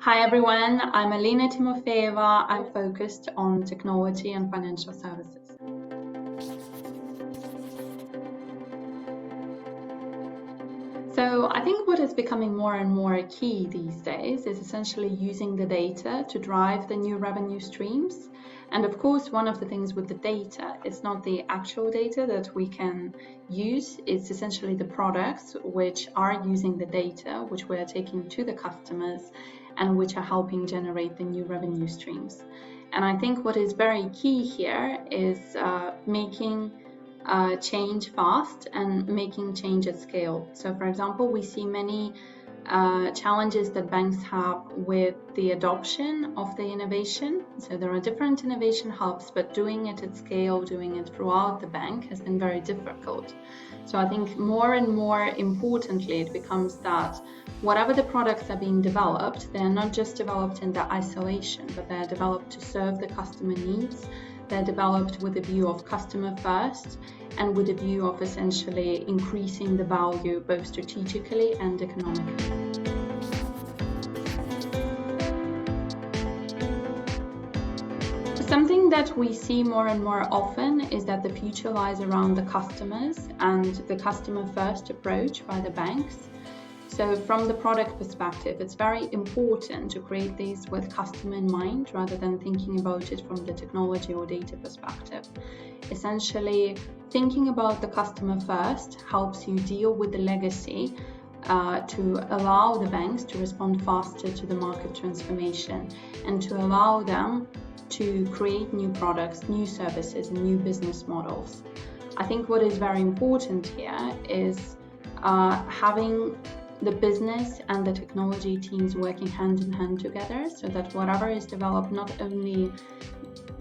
Hi everyone, I'm Alina Timofeeva. I'm focused on technology and financial services. So I think what is becoming more and more key these days is essentially using the data to drive the new revenue streams. And of course, one of the things with the data, it's not the actual data that we can use, it's essentially the products which are using the data, which we are taking to the customers and which are helping generate the new revenue streams. And I think what is very key here is making change fast and making change at scale. So for example, we see many challenges that banks have with the adoption of the innovation. So there are different innovation hubs, but doing it at scale, doing it throughout the bank has been very difficult. So I think more and more importantly, it becomes that whatever the products are being developed, they are not just developed in the isolation, but they are developed to serve the customer needs. They're developed with a view of customer first and with a view of essentially increasing the value both strategically and economically. Something that we see more and more often is that the future lies around the customers and the customer first approach by the banks. So from the product perspective, it's very important to create these with customer in mind rather than thinking about it from the technology or data perspective. Essentially, thinking about the customer first helps you deal with the legacy to allow the banks to respond faster to the market transformation and to allow them to create new products, new services, and new business models. I think what is very important here is having the business and the technology teams working hand in hand together so that whatever is developed not only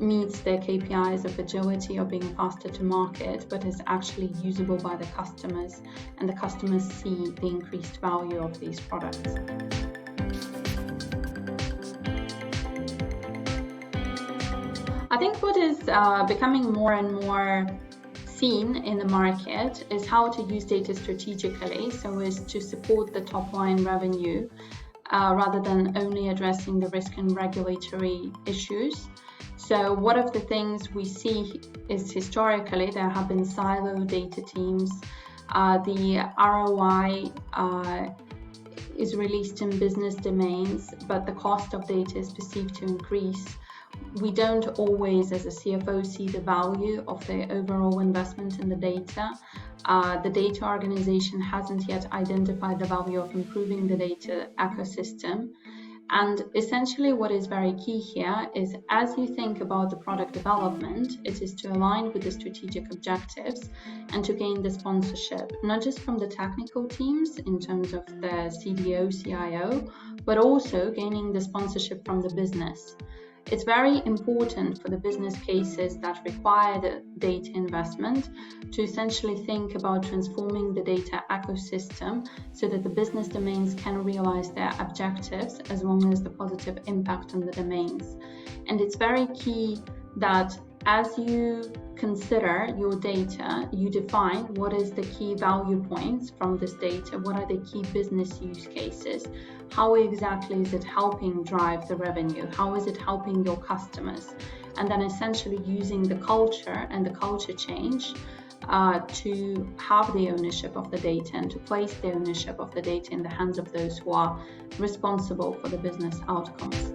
meets their KPIs of agility or being faster to market, but is actually usable by the customers and the customers see the increased value of these products. I think what is becoming more and more seen in the market is how to use data strategically so as to support the top line revenue rather than only addressing the risk and regulatory issues. So one of the things we see is historically there have been silo data teams. The ROI is released in business domains, but the cost of data is perceived to increase. We don't always, as a CFO, see the value of the overall investment in the data. The data organization hasn't yet identified the value of improving the data ecosystem. And essentially what is very key here is as you think about the product development, it is to align with the strategic objectives and to gain the sponsorship, not just from the technical teams in terms of the CDO, CIO, but also gaining the sponsorship from the business. It's very important for the business cases that require the data investment to essentially think about transforming the data ecosystem so that the business domains can realize their objectives as long as the positive impact on the domains. And it's very key that as you consider your data, you define what is the key value points from this data, what are the key business use cases, how exactly is it helping drive the revenue, how is it helping your customers, and then essentially using the culture and the culture change to have the ownership of the data and to place the ownership of the data in the hands of those who are responsible for the business outcomes.